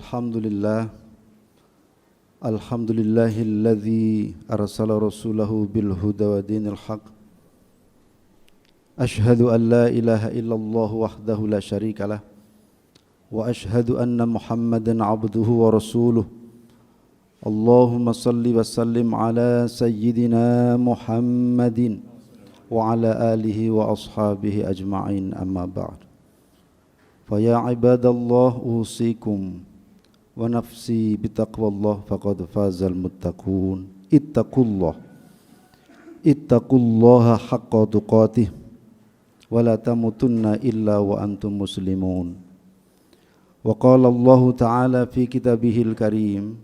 Alhamdulillah, alhamdulillahilladzi arsala rasulahu bil huda wa dinil haq. Ashhadu an la ilaha illallah wahdahu la syarikalah wa ashhadu anna Muhammadan abduhu wa rasuluh. Allahumma salli wa sallim ala sayyidina Muhammadin wa ala alihi wa ashabihi ajma'in, amma ba'd. Fa ya ibadallah usikum wa nafsi bitaqwallah faqad fazal muttaqun. Ittaqullaha haqqa tuqatih wa la tamutunna illa wa antum muslimun. Wa qala Allah ta'ala fi kitabihil karim,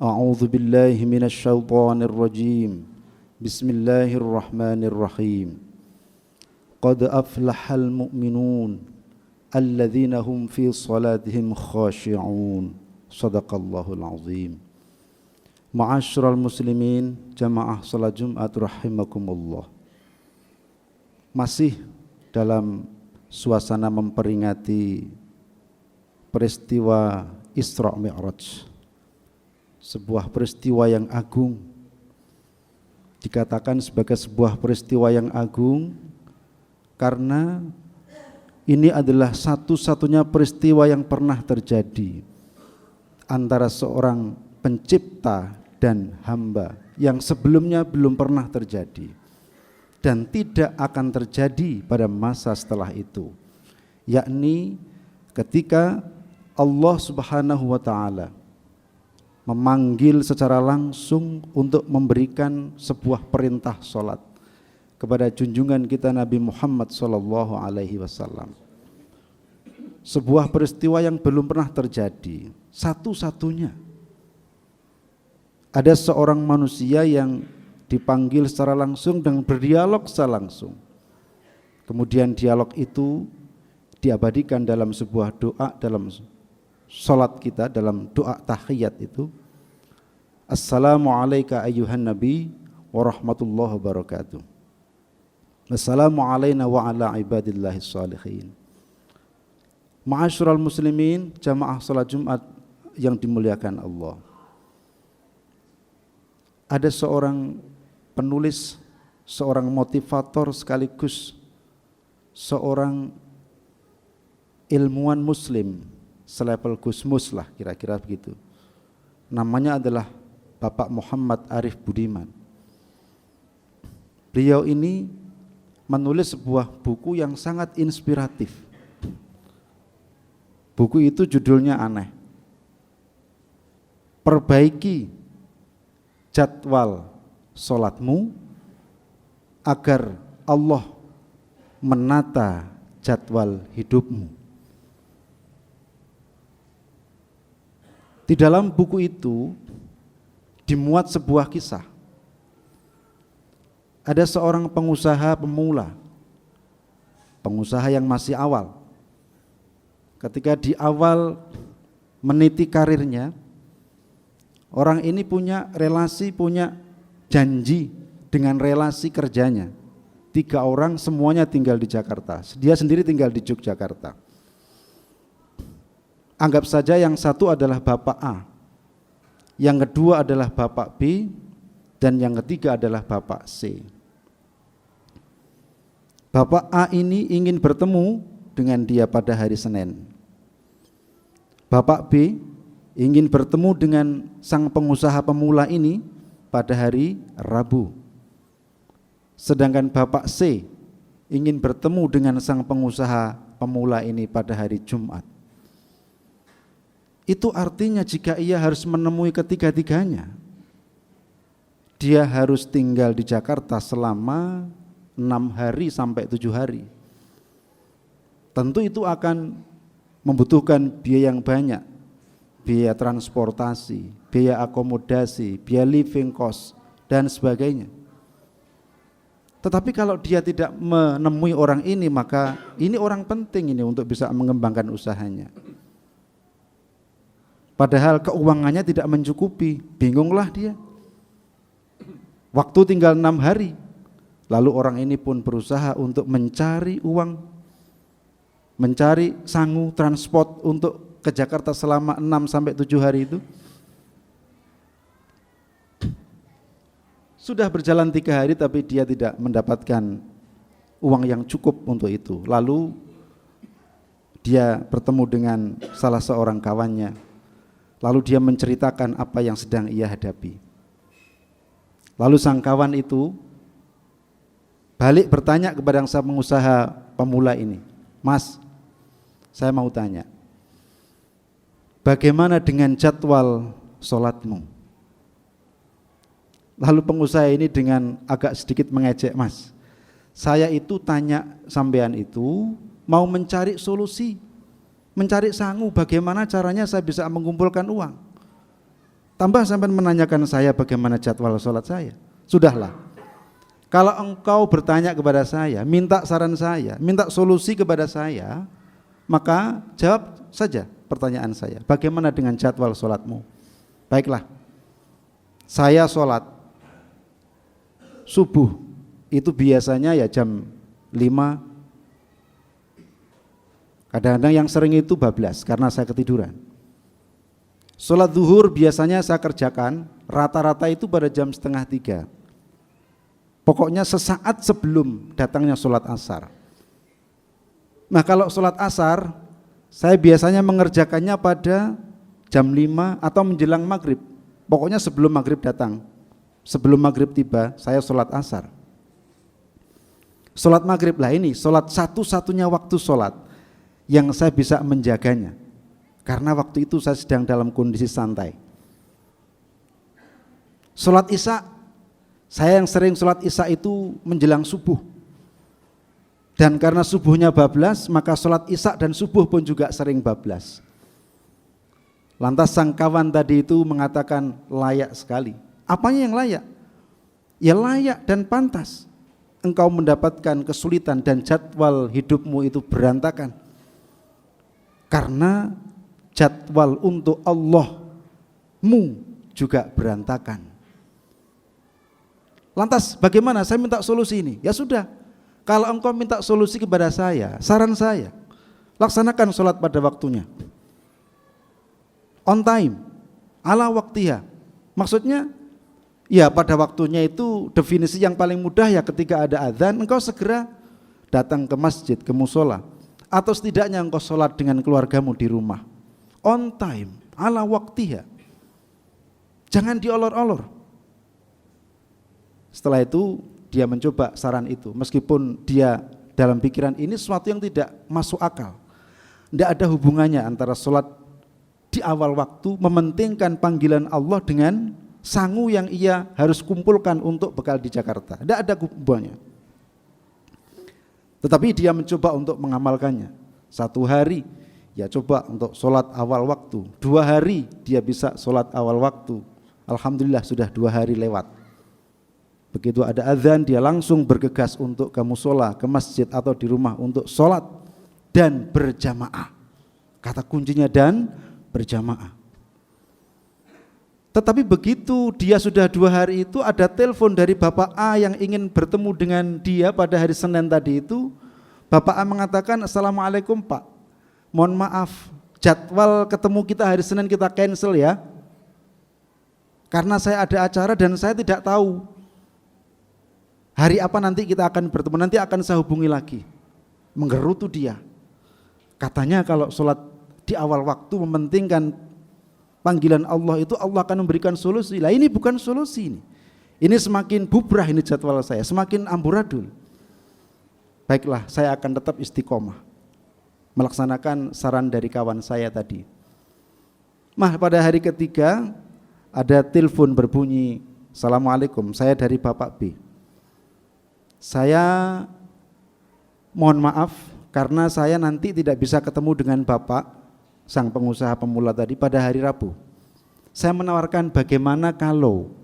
a'udzu billahi minasy syaithanir rajim. Bismillahirrahmanirrahim. Qad aflahal mu'minun alladzina hum fi salatihim khashi'un. Shadaqallahul azim. Ma'asyiral muslimin, jamaah salat Jumat rahimakumullah. Masih dalam suasana memperingati peristiwa Isra Mi'raj, sebuah peristiwa yang agung, dikatakan sebagai sebuah peristiwa yang agung karena ini adalah satu-satunya peristiwa yang pernah terjadi antara seorang pencipta dan hamba yang sebelumnya belum pernah terjadi dan tidak akan terjadi pada masa setelah itu, yakni ketika Allah Subhanahu wa ta'ala memanggil secara langsung untuk memberikan sebuah perintah salat kepada junjungan kita Nabi Muhammad sallallahu alaihi wasallam. Sebuah peristiwa yang belum pernah terjadi, satu-satunya. Ada seorang manusia yang dipanggil secara langsung dan berdialog secara langsung. Kemudian dialog itu diabadikan dalam sebuah doa dalam salat kita, dalam doa tahiyat itu. Assalamu alayka ayyuhan nabi wa rahmatullahi wa barakatuh. Assalamu alayna wa ala ibadillahi shalihin. Ma'asyiral muslimin, jamaah salat Jumat yang dimuliakan Allah. Ada seorang penulis, seorang motivator sekaligus seorang ilmuwan muslim selevel Gusmus lah, kira-kira begitu. Namanya adalah Bapak Muhammad Arif Budiman. Beliau ini menulis sebuah buku yang sangat inspiratif. Buku itu judulnya aneh. Perbaiki jadwal sholatmu agar Allah menata jadwal hidupmu. Di dalam buku itu dimuat sebuah kisah. Ada seorang pengusaha pemula, pengusaha yang masih awal. Ketika di awal meniti karirnya, orang ini punya relasi, punya janji dengan relasi kerjanya. 3 orang semuanya tinggal di Jakarta, dia sendiri tinggal di Yogyakarta. Anggap saja yang satu adalah Bapak A, yang kedua adalah Bapak B, dan yang ketiga adalah Bapak C. Bapak A ini ingin bertemu dengan dia pada hari Senin. Bapak B ingin bertemu dengan sang pengusaha pemula ini pada hari Rabu. Sedangkan Bapak C ingin bertemu dengan sang pengusaha pemula ini pada hari Jumat. Itu artinya jika ia harus menemui ketiga-tiganya, dia harus tinggal di Jakarta selama 6 hari sampai 7 hari. Tentu itu akan membutuhkan biaya yang banyak, biaya transportasi, biaya akomodasi, biaya living cost, dan sebagainya. Tetapi kalau dia tidak menemui orang ini, maka ini orang penting ini untuk bisa mengembangkan usahanya. Padahal keuangannya tidak mencukupi, bingunglah dia. Waktu tinggal 6 hari, lalu orang ini pun berusaha untuk mencari uang, mencari sangu transport untuk ke Jakarta selama 6-7 hari itu? Sudah berjalan 3 hari tapi dia tidak mendapatkan uang yang cukup untuk itu. Lalu dia bertemu dengan salah seorang kawannya. Lalu dia menceritakan apa yang sedang ia hadapi. Lalu sang kawan itu balik bertanya kepada sang pengusaha pemula ini, "Mas, saya mau tanya, bagaimana dengan jadwal sholatmu?" Lalu pengusaha ini dengan agak sedikit mengejek, "Mas, saya itu tanya sampean itu mau mencari solusi, mencari sangu bagaimana caranya saya bisa mengumpulkan uang. Tambah sampean menanyakan saya bagaimana jadwal sholat saya. Sudahlah, kalau engkau bertanya kepada saya, minta saran saya, minta solusi kepada saya, maka jawab saja pertanyaan saya, bagaimana dengan jadwal sholatmu? Baiklah, saya sholat subuh itu biasanya ya jam 5, kadang-kadang yang sering itu bablas karena saya ketiduran. Sholat zuhur biasanya saya kerjakan rata-rata itu pada jam 2:30. Pokoknya sesaat sebelum datangnya sholat asar. Nah kalau sholat asar saya biasanya mengerjakannya pada jam 5 atau menjelang maghrib. Pokoknya sebelum maghrib datang, sebelum maghrib tiba saya sholat asar. Sholat maghrib lah ini sholat satu-satunya waktu sholat yang saya bisa menjaganya, karena waktu itu saya sedang dalam kondisi santai. Sholat isya, saya yang sering sholat isya itu menjelang subuh, dan karena subuhnya bablas maka sholat isya dan subuh pun juga sering bablas. Lantas sang kawan tadi itu mengatakan layak sekali. Apanya yang layak? Ya layak dan pantas. Engkau mendapatkan kesulitan dan jadwal hidupmu itu berantakan karena jadwal untuk Allahmu juga berantakan. Lantas bagaimana? Saya minta solusi ini. Ya sudah, kalau engkau minta solusi kepada saya, saran saya, laksanakan sholat pada waktunya, on time, ala waktiha. Maksudnya ya pada waktunya itu definisi yang paling mudah ya ketika ada azan engkau segera datang ke masjid, ke musola, atau setidaknya engkau sholat dengan keluargamu di rumah, on time, ala waktiha, jangan diolor-olor. Setelah itu dia mencoba saran itu, meskipun dia dalam pikiran ini sesuatu yang tidak masuk akal. Tidak ada hubungannya antara sholat di awal waktu, mementingkan panggilan Allah dengan sangu yang ia harus kumpulkan untuk bekal di Jakarta. Tidak ada hubungannya. Tetapi dia mencoba untuk mengamalkannya. 1 hari ya coba untuk sholat awal waktu, 2 hari dia bisa sholat awal waktu. Alhamdulillah sudah 2 hari lewat. Begitu ada azan dia langsung bergegas untuk ke musola, ke masjid atau di rumah untuk sholat dan berjamaah. Kata kuncinya dan berjamaah. Tetapi begitu dia sudah 2 hari itu ada telepon dari Bapak A yang ingin bertemu dengan dia pada hari Senin tadi itu. Bapak A mengatakan, "Assalamualaikum Pak, mohon maaf jadwal ketemu kita hari Senin kita cancel ya, karena saya ada acara dan saya tidak tahu hari apa nanti kita akan bertemu, nanti akan saya hubungi lagi." Menggerutu dia. Katanya kalau sholat di awal waktu mementingkan panggilan Allah itu Allah akan memberikan solusi. Lah ini bukan solusi ini. Ini semakin bubrah ini jadwal saya, semakin amburadul. Baiklah, saya akan tetap istiqomah melaksanakan saran dari kawan saya tadi. Pada hari ketiga ada telepon berbunyi, "Assalamualaikum, saya dari Bapak B. Saya mohon maaf karena saya nanti tidak bisa ketemu dengan Bapak sang pengusaha pemula tadi pada hari Rabu. Saya menawarkan bagaimana kalau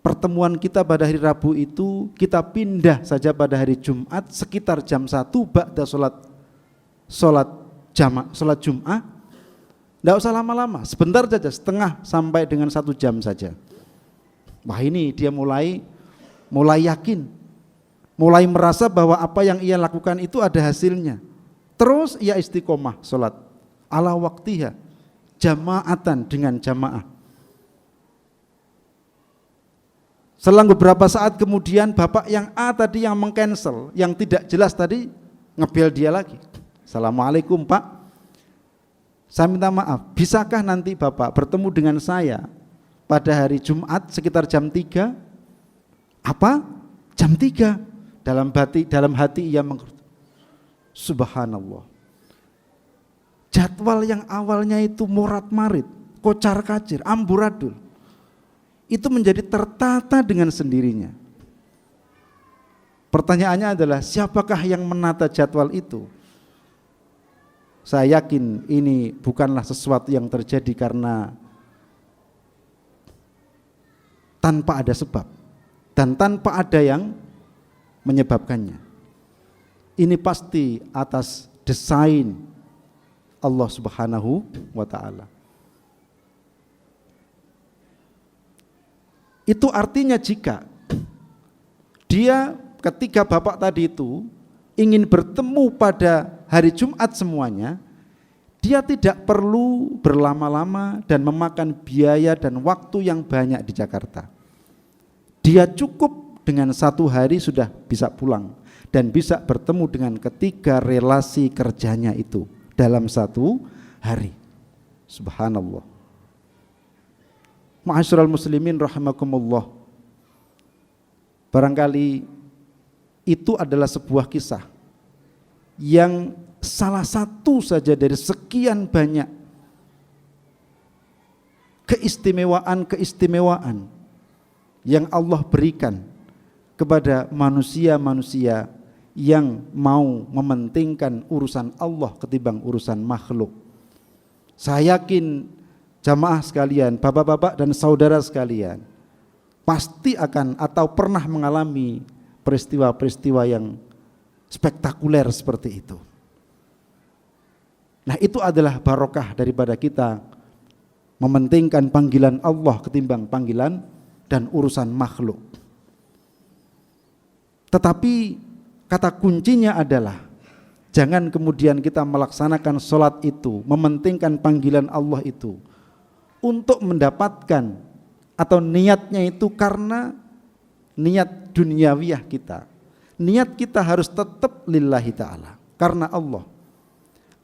pertemuan kita pada hari Rabu itu kita pindah saja pada hari Jumat sekitar jam 1 ba'da sholat Jumat. Tidak usah lama-lama, sebentar saja, setengah sampai dengan 1 jam saja." Wah ini dia mulai yakin, mulai merasa bahwa apa yang ia lakukan itu ada hasilnya. Terus ia istiqomah sholat ala waktiha, jama'atan dengan jamaah. Selang beberapa saat kemudian bapak yang A tadi yang mengcancel, yang tidak jelas tadi ngebel dia lagi. Assalamualaikum Pak, saya minta maaf, bisakah nanti Bapak bertemu dengan saya pada hari Jumat sekitar jam 3? Apa? Jam 3? Dalam hati ia mengerti. Subhanallah. Jadwal yang awalnya itu morat-marit, kocar-kacir, amburadul, itu menjadi tertata dengan sendirinya. Pertanyaannya adalah siapakah yang menata jadwal itu? Saya yakin ini bukanlah sesuatu yang terjadi karena tanpa ada sebab dan tanpa ada yang menyebabkannya. Ini pasti atas desain Allah Subhanahu wa ta'ala. Itu artinya jika dia ketika bapak tadi itu ingin bertemu pada hari Jumat semuanya, dia tidak perlu berlama-lama dan memakan biaya dan waktu yang banyak di Jakarta. Dia cukup dengan 1 hari sudah bisa pulang dan bisa bertemu dengan ketiga relasi kerjanya itu dalam 1 hari. Subhanallah. Ma'asyiral muslimin rahimakumullah. Barangkali itu adalah sebuah kisah yang salah satu saja dari sekian banyak keistimewaan yang Allah berikan kepada manusia-manusia yang mau mementingkan urusan Allah ketimbang urusan makhluk. Saya yakin jamaah sekalian, bapak-bapak dan saudara sekalian, pasti akan atau pernah mengalami peristiwa-peristiwa yang spektakuler seperti itu. Nah, itu adalah barokah daripada kita mementingkan panggilan Allah ketimbang panggilan dan urusan makhluk. Tetapi kata kuncinya adalah jangan kemudian kita melaksanakan sholat itu, mementingkan panggilan Allah itu untuk mendapatkan atau niatnya itu karena niat duniawiyah kita. Niat kita harus tetap lillahi ta'ala, karena Allah.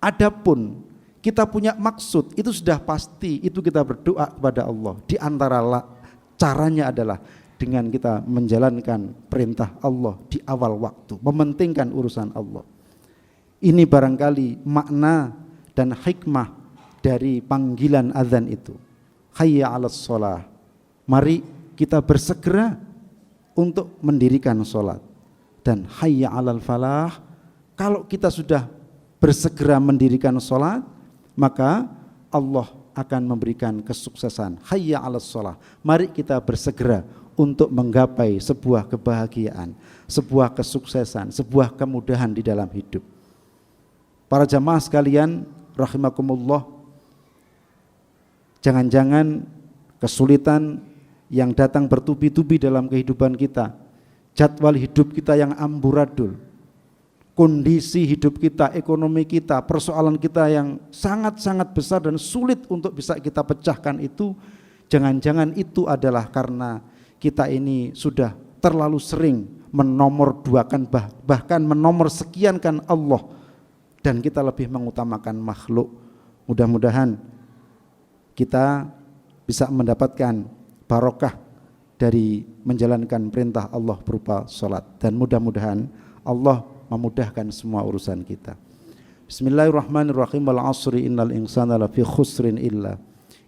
Adapun kita punya maksud, itu sudah pasti, itu kita berdoa kepada Allah. Di antara caranya adalah dengan kita menjalankan perintah Allah di awal waktu, mementingkan urusan Allah. Ini barangkali makna dan hikmah dari panggilan azan itu. Hayya 'alas shalah. Mari kita bersegera untuk mendirikan sholat. Dan hayya 'alal falah, kalau kita sudah bersegera mendirikan sholat, maka Allah akan memberikan kesuksesan. Hayya 'alas shalah. Mari kita bersegera untuk menggapai sebuah kebahagiaan, sebuah kesuksesan, sebuah kemudahan di dalam hidup. Para jamaah sekalian rahimakumullah, jangan-jangan kesulitan yang datang bertubi-tubi dalam kehidupan kita, jadwal hidup kita yang amburadul, kondisi hidup kita, ekonomi kita, persoalan kita yang sangat-sangat besar dan sulit untuk bisa kita pecahkan itu, jangan-jangan itu adalah karena kita ini sudah terlalu sering menomorduakan bahkan menomor sekiankan Allah dan kita lebih mengutamakan makhluk. Mudah-mudahan kita bisa mendapatkan barokah dari menjalankan perintah Allah berupa sholat, dan mudah-mudahan Allah memudahkan semua urusan kita. Bismillahirrahmanirrahim. Wal 'ashri innal insana lafi khusrin illa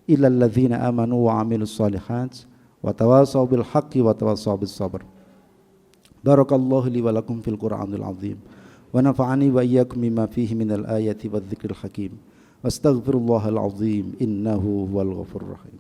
alladzina amanu wa 'amilus shalihat wa tawasaw bil haqqi wa tawasaw bis sabr. Barakallahu li wa lakum fil Qur'anil 'azim wa nafa'ani wa iyyakum mimma fihi minal ayati wadh-dhikril hakim. Wastaghfirullahal 'azim innahu huwal ghafurur rahim.